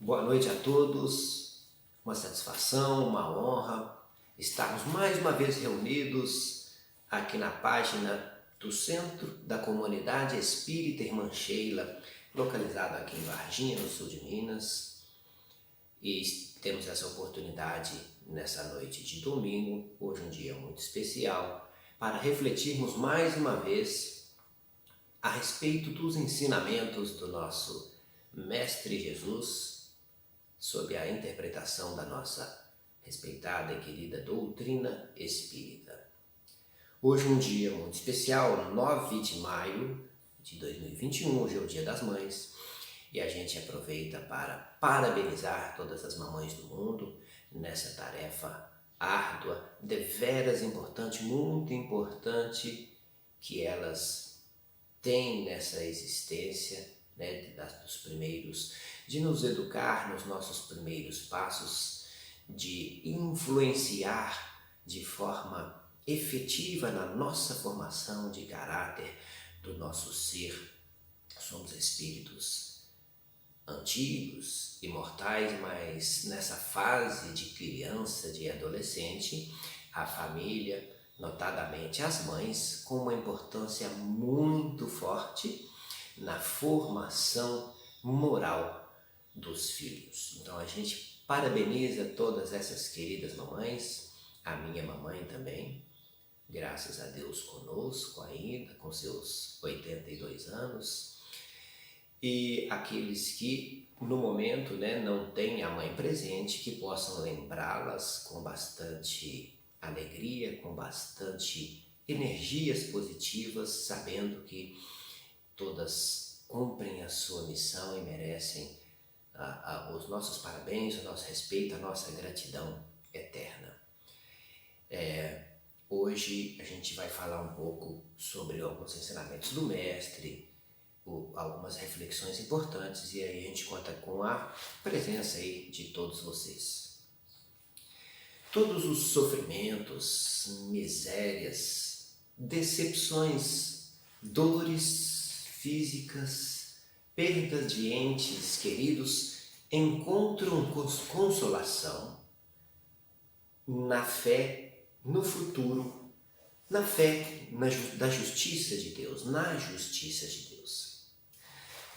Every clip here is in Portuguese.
Boa noite a todos, uma satisfação, uma honra estarmos mais uma vez reunidos aqui na página do Centro da Comunidade Espírita Irmã Sheila, localizado aqui em Varginha, no sul de Minas, e temos essa oportunidade nessa noite de domingo, hoje um dia muito especial, para refletirmos mais uma vez a respeito dos ensinamentos do nosso Mestre Jesus, sob a interpretação da nossa respeitada e querida doutrina espírita. Hoje um dia muito especial, 9 de maio de 2021, hoje é o Dia das Mães, e a gente aproveita para parabenizar todas as mamães do mundo nessa tarefa árdua, deveras importante, muito importante, que elas têm nessa existência, dos primeiros, de nos educar nos nossos primeiros passos, de influenciar de forma efetiva na nossa formação de caráter do nosso ser. Somos espíritos antigos, imortais, mas nessa fase de criança, de adolescente, a família, notadamente as mães, com uma importância muito forte na formação moral dos filhos. Então a gente parabeniza todas essas queridas mamães, a minha mamãe também, graças a Deus conosco ainda, com seus 82 anos, e aqueles que no momento não têm a mãe presente, que possam lembrá-las com bastante alegria, com bastante energias positivas, sabendo que todas cumprem a sua missão e merecem os nossos parabéns, o nosso respeito, a nossa gratidão eterna. Hoje a gente vai falar um pouco sobre alguns ensinamentos do Mestre, algumas reflexões importantes, e aí a gente conta com a presença aí de todos vocês. Todos os sofrimentos, misérias, decepções, dores físicas, perdas de entes queridos encontram consolação na fé no futuro, na fé da justiça de Deus, na justiça de Deus.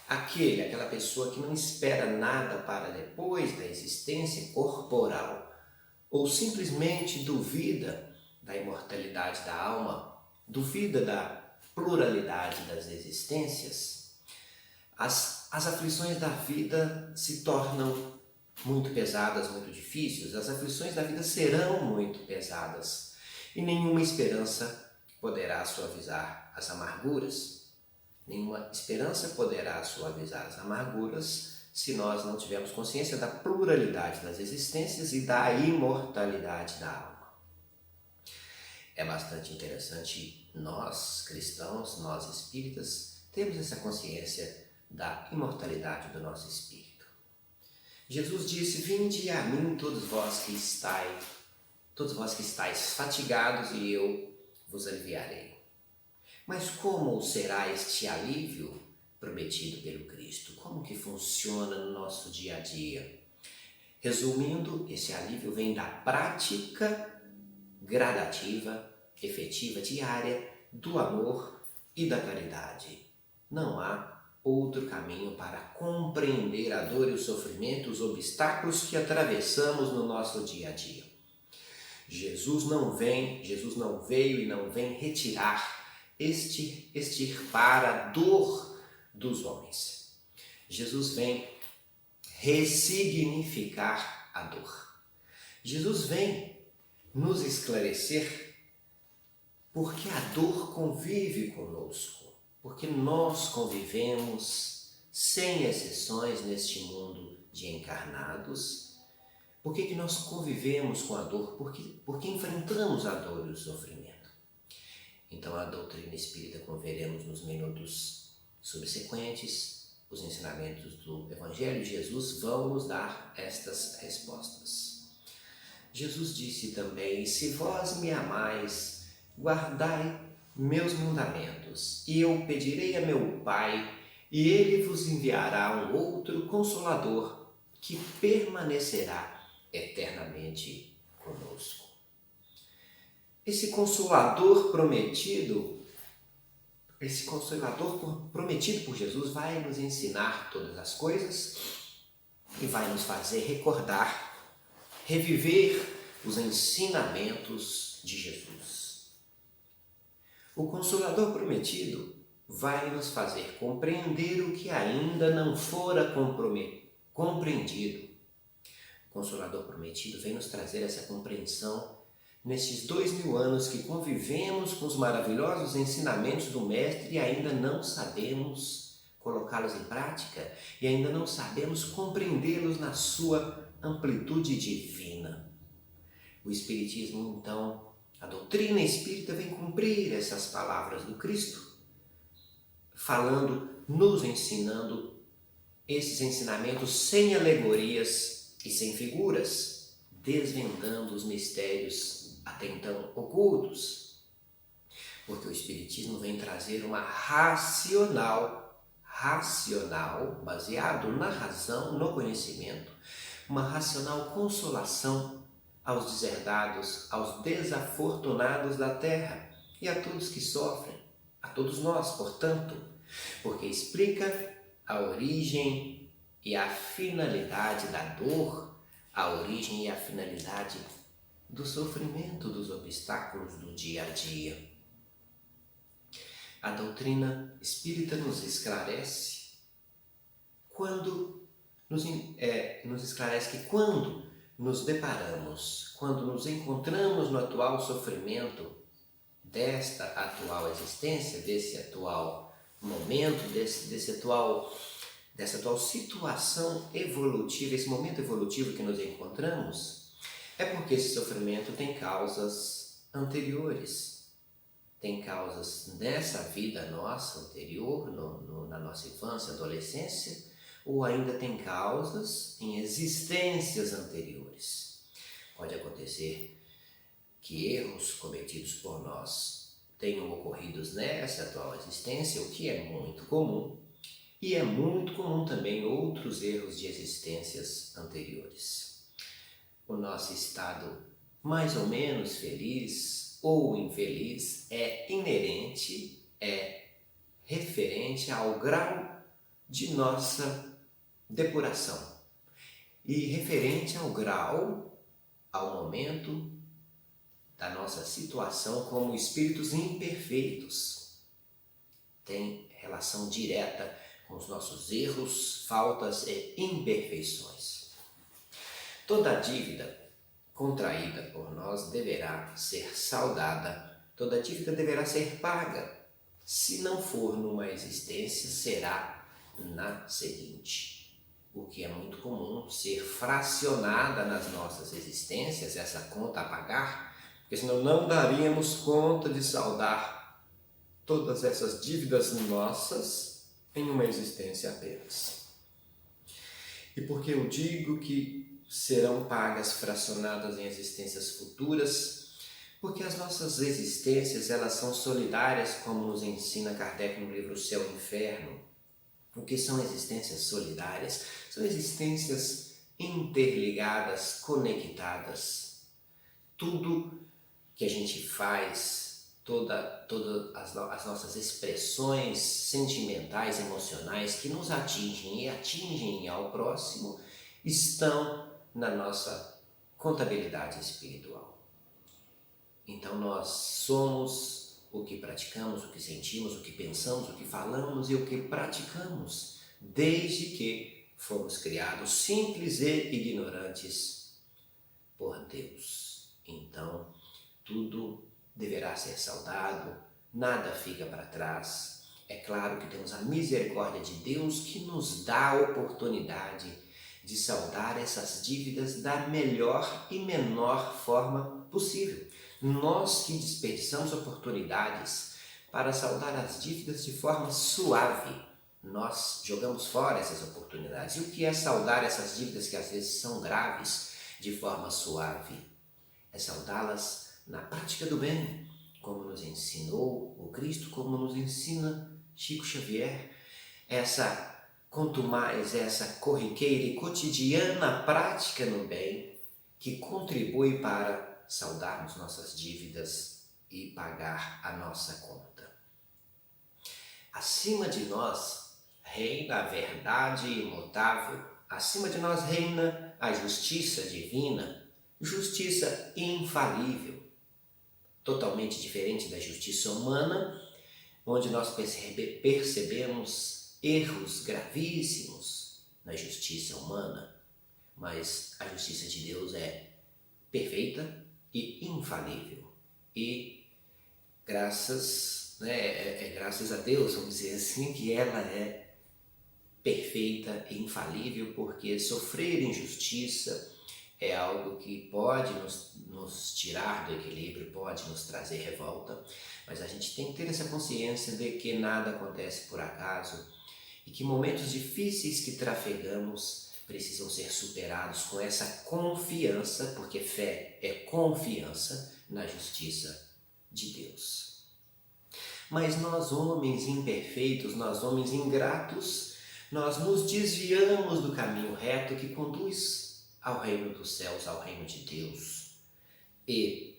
Aquela pessoa que não espera nada para depois da existência corporal ou simplesmente duvida da imortalidade da alma, duvida da pluralidade das existências, as aflições da vida se tornam muito pesadas, muito difíceis, as aflições da vida serão muito pesadas e nenhuma esperança poderá suavizar as amarguras. Nenhuma esperança poderá suavizar as amarguras se nós não tivermos consciência da pluralidade das existências e da imortalidade da alma. É bastante interessante nós, cristãos, nós espíritas, temos essa consciência da imortalidade do nosso espírito. Jesus disse: "Vinde a mim todos vós que estáis fatigados, e eu vos aliviarei." Mas como será este alívio prometido pelo Cristo? Como que funciona no nosso dia a dia? Resumindo, esse alívio vem da prática gradativa, efetiva, diária, do amor e da caridade. Não há outro caminho para compreender a dor e o sofrimento, os obstáculos que atravessamos no nosso dia a dia. Jesus não veio e não vem retirar, extirpar a dor dos homens. Jesus vem ressignificar a dor. Jesus vem nos esclarecer porque a dor convive conosco, porque nós convivemos sem exceções neste mundo de encarnados. Por que nós convivemos com a dor? Porque enfrentamos a dor e o sofrimento. Então a doutrina espírita, como veremos nos minutos subsequentes, os ensinamentos do Evangelho de Jesus vão nos dar estas respostas. Jesus disse também: "Se vós me amais, guardai meus mandamentos, e eu pedirei a meu Pai, e ele vos enviará um outro Consolador, que permanecerá eternamente conosco. Esse Consolador prometido por Jesus vai nos ensinar todas as coisas e vai nos fazer recordar, reviver os ensinamentos de Jesus. O Consolador prometido vai nos fazer compreender o que ainda não fora compreendido. O Consolador prometido vem nos trazer essa compreensão nestes 2000 anos que convivemos com os maravilhosos ensinamentos do Mestre e ainda não sabemos colocá-los em prática e ainda não sabemos compreendê-los na sua amplitude divina. O Espiritismo, então, a doutrina espírita vem cumprir essas palavras do Cristo, falando, nos ensinando esses ensinamentos sem alegorias e sem figuras, desvendando os mistérios até então ocultos. Porque o Espiritismo vem trazer uma racional, baseado na razão, no conhecimento, uma racional consolação aos deserdados, aos desafortunados da terra e a todos que sofrem, a todos nós, portanto, porque explica a origem e a finalidade da dor, a origem e a finalidade do sofrimento, dos obstáculos do dia a dia. A doutrina espírita nos esclarece que quando nos deparamos, quando nos encontramos no atual sofrimento desta atual existência, desse atual momento, dessa atual situação evolutiva, esse momento evolutivo que nos encontramos, é porque esse sofrimento tem causas anteriores, tem causas nessa vida nossa anterior, na nossa infância, adolescência, ou ainda tem causas em existências anteriores. Pode acontecer que erros cometidos por nós tenham ocorrido nessa atual existência, o que é muito comum, e é muito comum também outros erros de existências anteriores. O nosso estado mais ou menos feliz ou infeliz é inerente, é referente ao grau de nossa depuração e referente ao grau, ao momento da nossa situação como espíritos imperfeitos. Tem relação direta com os nossos erros, faltas e imperfeições. Toda dívida contraída por nós deverá ser saldada, toda dívida deverá ser paga. Se não for numa existência, será na seguinte. O que é muito comum ser fracionada nas nossas existências, essa conta a pagar, porque senão não daríamos conta de saldar todas essas dívidas nossas em uma existência apenas. E por que eu digo que serão pagas fracionadas em existências futuras? Porque as nossas existências, elas são solidárias, como nos ensina Kardec no livro Céu e Inferno. O que são existências solidárias? São existências interligadas, conectadas. Tudo que a gente faz, todas as nossas expressões sentimentais, emocionais que nos atingem e atingem ao próximo, estão na nossa contabilidade espiritual. Então nós somos o que praticamos, o que sentimos, o que pensamos, o que falamos e o que praticamos, desde que fomos criados simples e ignorantes por Deus. Então, tudo deverá ser saldado, nada fica para trás. É claro que temos a misericórdia de Deus que nos dá a oportunidade de saldar essas dívidas da melhor e menor forma possível. Nós que desperdiçamos oportunidades para saldar as dívidas de forma suave, nós jogamos fora essas oportunidades. E o que é saldar essas dívidas que às vezes são graves de forma suave? É saldá-las na prática do bem, como nos ensinou o Cristo, como nos ensina Chico Xavier, essa quanto mais essa corriqueira e cotidiana prática no bem que contribui para saldarmos nossas dívidas e pagar a nossa conta. Acima de nós reina a verdade imutável, acima de nós reina a justiça divina, justiça infalível, totalmente diferente da justiça humana, onde nós percebemos erros gravíssimos na justiça humana, mas a justiça de Deus é perfeita e infalível. E graças a Deus, vamos dizer assim, que ela é perfeita e infalível, porque sofrer injustiça é algo que pode nos tirar do equilíbrio, pode nos trazer revolta, mas a gente tem que ter essa consciência de que nada acontece por acaso e que momentos difíceis que trafegamos precisam ser superados com essa confiança, porque fé é confiança na justiça de Deus. Mas nós, homens imperfeitos, nós, homens ingratos, nós nos desviamos do caminho reto que conduz ao reino dos céus, ao reino de Deus, e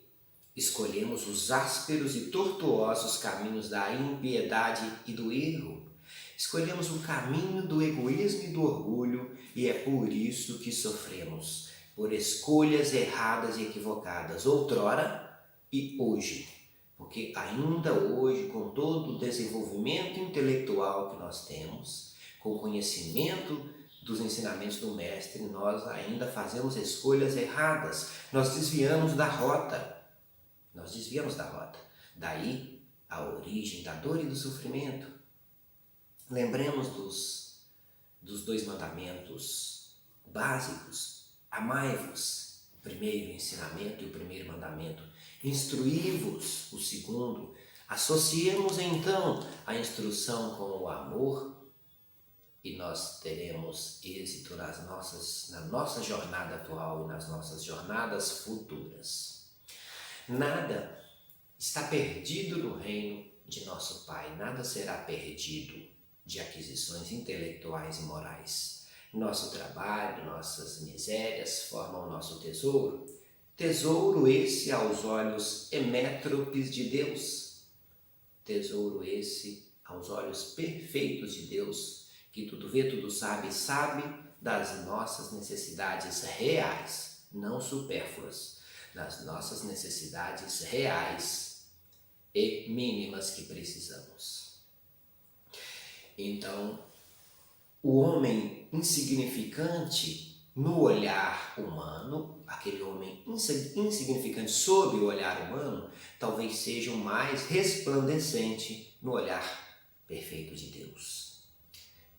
escolhemos os ásperos e tortuosos caminhos da impiedade e do erro. Escolhemos o caminho do egoísmo e do orgulho, e é por isso que sofremos, por escolhas erradas e equivocadas, outrora e hoje. Porque ainda hoje, com todo o desenvolvimento intelectual que nós temos, com o conhecimento dos ensinamentos do Mestre, nós ainda fazemos escolhas erradas, nós desviamos da rota. Daí a origem da dor e do sofrimento. Lembremos dos 2 mandamentos básicos. Amai-vos, o primeiro ensinamento e o primeiro mandamento. Instruí-vos, o segundo. Associemos então a instrução com o amor e nós teremos êxito na nossa jornada atual e nas nossas jornadas futuras. Nada está perdido no reino de nosso Pai, nada será perdido de aquisições intelectuais e morais. Nosso trabalho, nossas misérias formam o nosso tesouro. Tesouro esse aos olhos emétropes de Deus. Tesouro esse aos olhos perfeitos de Deus, que tudo vê, tudo sabe, sabe das nossas necessidades reais, não supérfluas, das nossas necessidades reais e mínimas que precisamos. Então, o homem insignificante no olhar humano, aquele homem insignificante sob o olhar humano, talvez seja o mais resplandecente no olhar perfeito de Deus.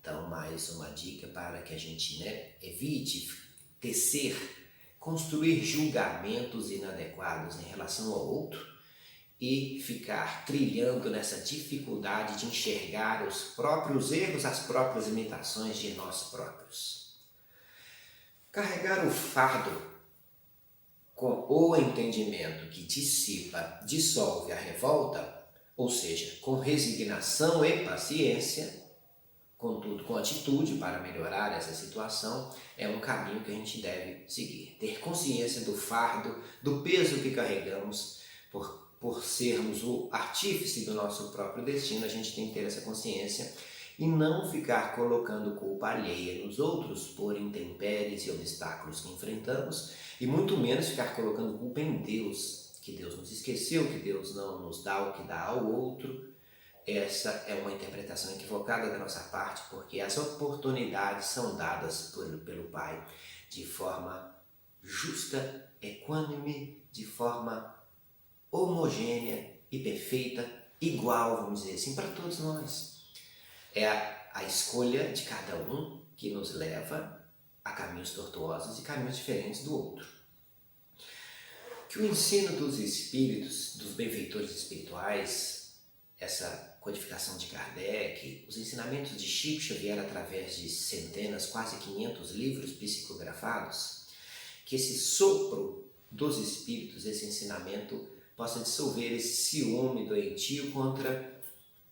Então, mais uma dica para que a gente evite construir julgamentos inadequados em relação ao outro e ficar trilhando nessa dificuldade de enxergar os próprios erros, as próprias limitações de nós próprios. Carregar o fardo com o entendimento que dissipa, dissolve a revolta, ou seja, com resignação e paciência, contudo, com atitude para melhorar essa situação, é um caminho que a gente deve seguir. Ter consciência do fardo, do peso que carregamos, por sermos o artífice do nosso próprio destino, a gente tem que ter essa consciência e não ficar colocando culpa alheia nos outros por intempéries e obstáculos que enfrentamos, e muito menos ficar colocando culpa em Deus, que Deus nos esqueceu, que Deus não nos dá o que dá ao outro. Essa é uma interpretação equivocada da nossa parte, porque as oportunidades são dadas pelo Pai de forma justa, equânime, de forma homogênea e perfeita, igual, vamos dizer assim, para todos nós. É a escolha de cada um que nos leva a caminhos tortuosos e caminhos diferentes do outro. Que o ensino dos espíritos, dos benfeitores espirituais, essa codificação de Kardec, os ensinamentos de Chico Xavier através de centenas, quase 500 livros psicografados, que esse sopro dos espíritos, esse ensinamento, possa dissolver esse ciúme doentio contra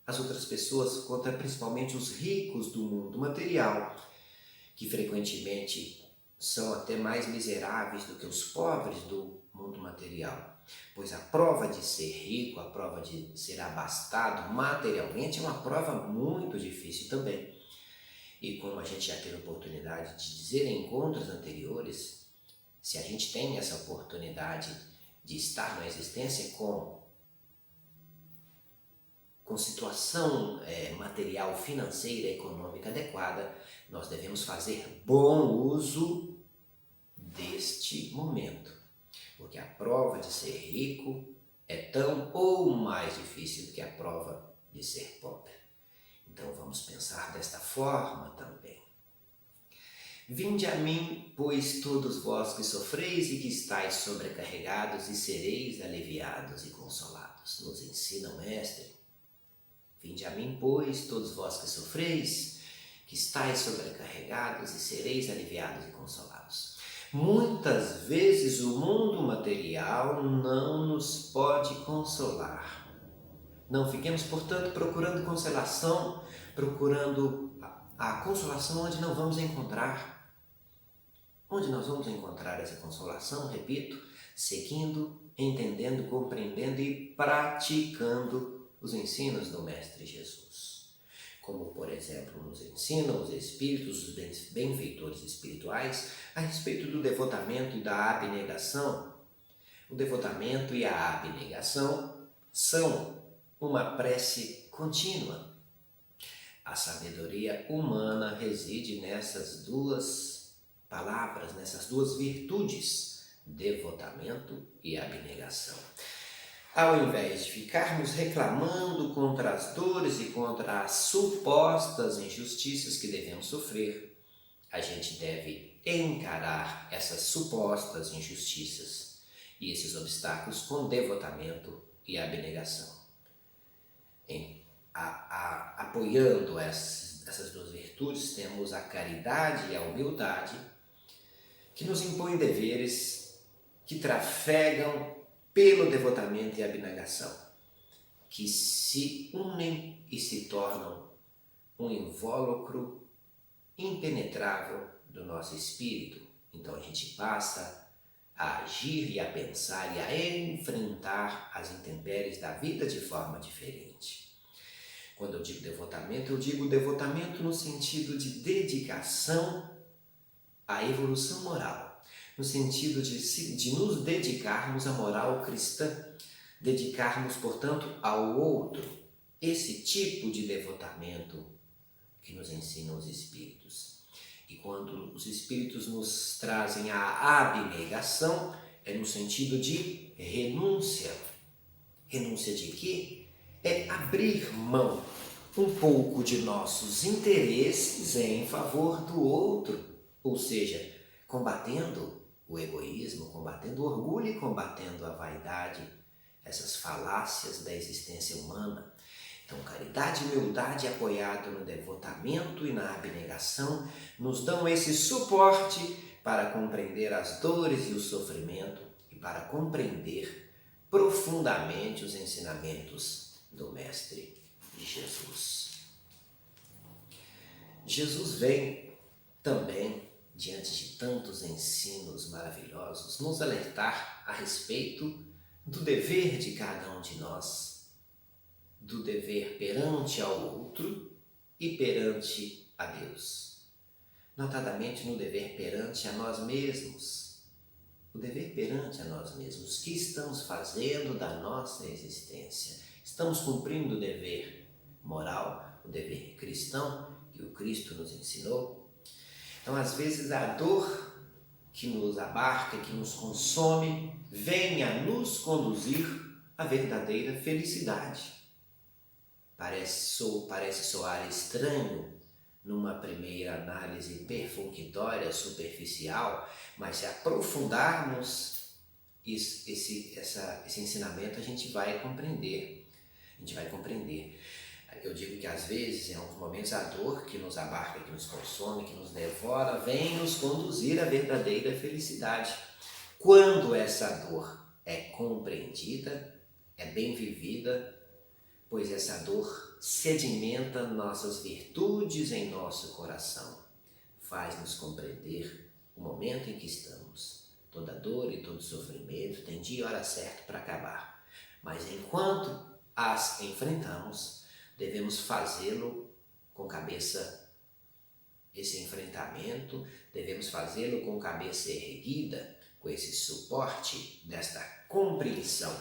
as outras pessoas, contra principalmente os ricos do mundo material, que frequentemente são até mais miseráveis do que os pobres do mundo material. Pois a prova de ser rico, a prova de ser abastado materialmente é uma prova muito difícil também. E como a gente já teve a oportunidade de dizer em encontros anteriores, se a gente tem essa oportunidade de estar na existência com situação material, financeira, econômica adequada, nós devemos fazer bom uso deste momento. Porque a prova de ser rico é tão ou mais difícil do que a prova de ser pobre. Então vamos pensar desta forma também. Vinde a mim, pois todos vós que sofreis e que estáis sobrecarregados, e sereis aliviados e consolados. Nos ensina o Mestre. Vinde a mim, pois todos vós que sofreis, que estáis sobrecarregados, e sereis aliviados e consolados. Muitas vezes o mundo material não nos pode consolar. Não fiquemos, portanto, procurando consolação, procurando a consolação onde não vamos encontrar. Onde nós vamos encontrar essa consolação? Repito, seguindo, entendendo, compreendendo e praticando os ensinos do Mestre Jesus. Como, por exemplo, nos ensinam os espíritos, os benfeitores espirituais, a respeito do devotamento e da abnegação. O devotamento e a abnegação são uma prece contínua. A sabedoria humana reside nessas duas palavras, nessas duas virtudes, devotamento e abnegação. Ao invés de ficarmos reclamando contra as dores e contra as supostas injustiças que devemos sofrer, a gente deve encarar essas supostas injustiças e esses obstáculos com devotamento e abnegação. Apoiando essas duas virtudes, temos a caridade e a humildade, que nos impõem deveres que trafegam pelo devotamento e abnegação, que se unem e se tornam um invólucro impenetrável do nosso espírito. Então a gente passa a agir e a pensar e a enfrentar as intempéries da vida de forma diferente. Quando eu digo devotamento no sentido de dedicação à evolução moral, no sentido de nos dedicarmos à moral cristã, dedicarmos, portanto, ao outro. Esse tipo de devotamento que nos ensinam os Espíritos. E quando os Espíritos nos trazem a abnegação, é no sentido de renúncia. Renúncia de quê? É abrir mão um pouco de nossos interesses em favor do outro, ou seja, combatendo o egoísmo, combatendo o orgulho e combatendo a vaidade, essas falácias da existência humana. Então, caridade e humildade apoiado no devotamento e na abnegação nos dão esse suporte para compreender as dores e o sofrimento e para compreender profundamente os ensinamentos do Mestre Jesus. Jesus vem também, diante de tantos ensinos maravilhosos, nos alertar a respeito do dever de cada um de nós, do dever perante ao outro e perante a Deus. Notadamente no dever perante a nós mesmos. O dever perante a nós mesmos. O que estamos fazendo da nossa existência? Estamos cumprindo o dever moral, o dever cristão que o Cristo nos ensinou? Então, às vezes, a dor que nos abarca, que nos consome, vem a nos conduzir à verdadeira felicidade. Parece soar estranho numa primeira análise perfunctória, superficial, mas se aprofundarmos esse ensinamento, a gente vai compreender. Eu digo que às vezes, em alguns momentos, a dor que nos abarca, que nos consome, que nos devora, vem nos conduzir à verdadeira felicidade. Quando essa dor é compreendida, é bem vivida, pois essa dor sedimenta nossas virtudes em nosso coração, faz-nos compreender o momento em que estamos. Toda dor e todo sofrimento tem dia e hora certa para acabar, mas enquanto as enfrentamos, devemos fazê-lo com cabeça, esse enfrentamento, devemos fazê-lo com cabeça erguida, com esse suporte desta compreensão,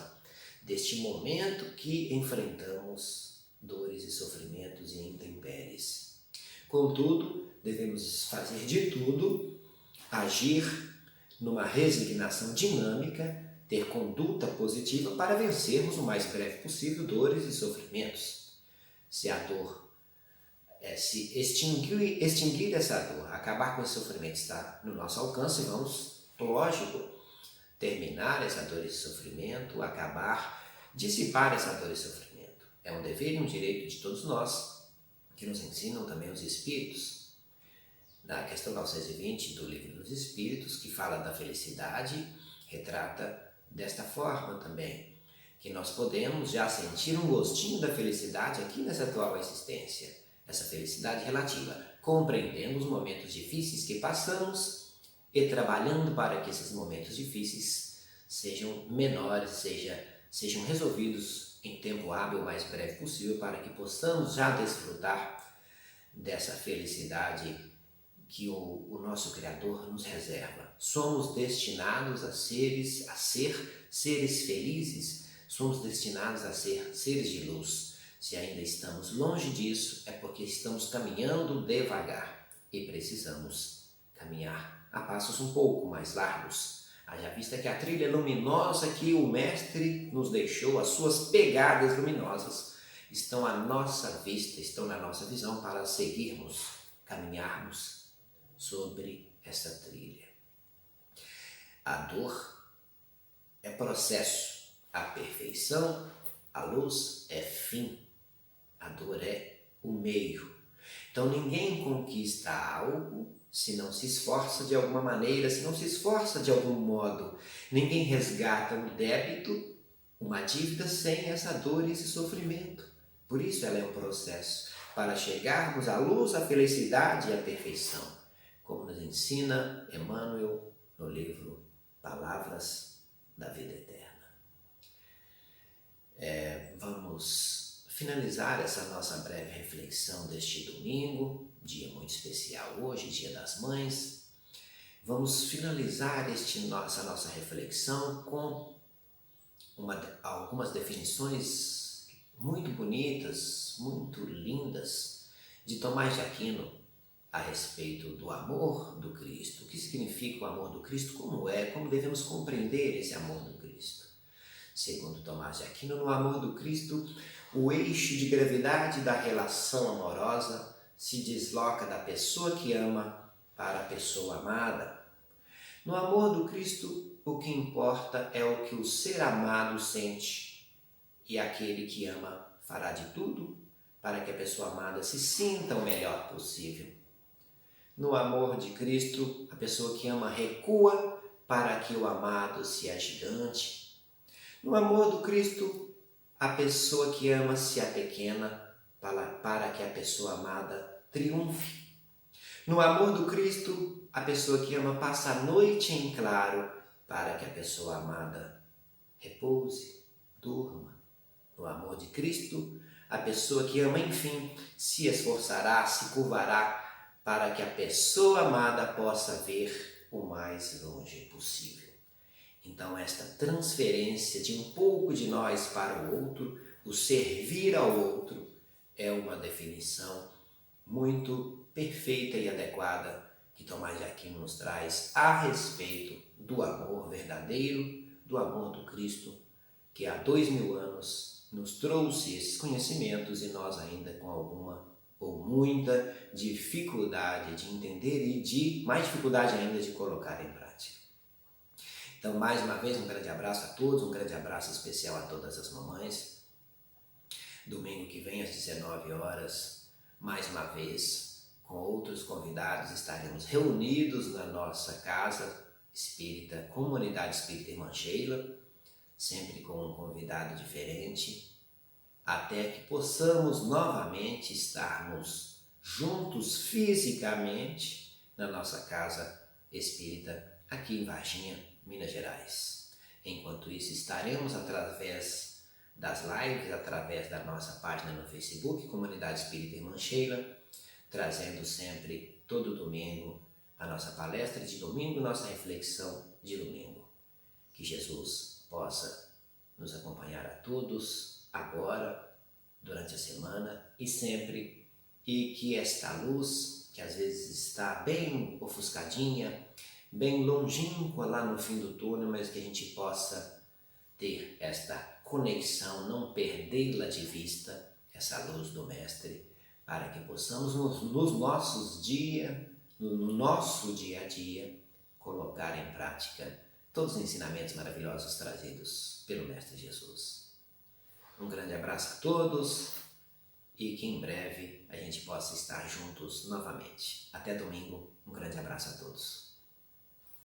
deste momento que enfrentamos dores e sofrimentos e intempéries. Contudo, devemos fazer de tudo, agir numa resignação dinâmica, ter conduta positiva para vencermos o mais breve possível dores e sofrimentos. Se a dor, se extinguir essa dor, acabar com esse sofrimento está no nosso alcance, vamos, lógico, terminar essa dor e sofrimento, dissipar essa dor e sofrimento. É um dever e um direito de todos nós, que nos ensinam também os Espíritos. Na questão 920 do Livro dos Espíritos, que fala da felicidade, retrata desta forma também, que nós podemos já sentir um gostinho da felicidade aqui nessa atual existência, essa felicidade relativa, compreendendo os momentos difíceis que passamos e trabalhando para que esses momentos difíceis sejam menores, sejam resolvidos em tempo hábil o mais breve possível, para que possamos já desfrutar dessa felicidade que o nosso Criador nos reserva. Somos destinados a ser seres felizes, somos destinados a ser seres de luz. Se ainda estamos longe disso, é porque estamos caminhando devagar e precisamos caminhar a passos um pouco mais largos. Haja vista que a trilha luminosa que o Mestre nos deixou, as suas pegadas luminosas, estão à nossa vista, estão na nossa visão para seguirmos, caminharmos sobre essa trilha. A dor é processo, a perfeição, a luz é fim, a dor é o meio. Então ninguém conquista algo se não se esforça de alguma maneira, se não se esforça de algum modo. Ninguém resgata um débito, uma dívida sem essa dor e esse sofrimento. Por isso ela é um processo, para chegarmos à luz, à felicidade e à perfeição, como nos ensina Emmanuel no livro Palavras da Vida Eterna. Vamos finalizar essa nossa breve reflexão deste domingo, dia muito especial hoje, Dia das Mães. Vamos finalizar essa nossa reflexão com algumas definições muito bonitas, muito lindas, de Tomás de Aquino, a respeito do amor do Cristo. O que significa o amor do Cristo? Como devemos compreender esse amor do Cristo? Segundo Tomás de Aquino, no amor do Cristo, o eixo de gravidade da relação amorosa se desloca da pessoa que ama para a pessoa amada. No amor do Cristo, o que importa é o que o ser amado sente, e aquele que ama fará de tudo para que a pessoa amada se sinta o melhor possível. No amor de Cristo, a pessoa que ama recua para que o amado se agigante. No amor do Cristo, a pessoa que ama se apequena para que a pessoa amada triunfe. No amor do Cristo, a pessoa que ama passa a noite em claro para que a pessoa amada repouse, durma. No amor de Cristo, a pessoa que ama, enfim, se esforçará, se curvará para que a pessoa amada possa ver o mais longe possível. Então, esta transferência de um pouco de nós para o outro, o servir ao outro, é uma definição muito perfeita e adequada que Tomás de Aquino nos traz a respeito do amor verdadeiro, do amor do Cristo, que há 2000 anos nos trouxe esses conhecimentos e nós ainda com alguma ou muita dificuldade de entender e mais dificuldade ainda de colocar em prática. Então, mais uma vez, um grande abraço a todos, um grande abraço especial a todas as mamães. Domingo que vem, às 19 horas, mais uma vez, com outros convidados, estaremos reunidos na nossa casa espírita, Comunidade Espírita Irmã Sheila, sempre com um convidado diferente, até que possamos novamente estarmos juntos fisicamente na nossa casa espírita aqui em Varginha, Minas Gerais. Enquanto isso, estaremos através das lives, através da nossa página no Facebook, Comunidade Espírita Irmã Sheila, trazendo sempre, todo domingo, a nossa palestra de domingo, nossa reflexão de domingo. Que Jesus possa nos acompanhar a todos, agora, durante a semana e sempre, e que esta luz, que às vezes está bem ofuscadinha, bem longínqua lá no fim do túnel, mas que a gente possa ter esta conexão, não perdê-la de vista, essa luz do Mestre, para que possamos no nosso dia a dia, colocar em prática todos os ensinamentos maravilhosos trazidos pelo Mestre Jesus. Um grande abraço a todos e que em breve a gente possa estar juntos novamente. Até domingo, um grande abraço a todos.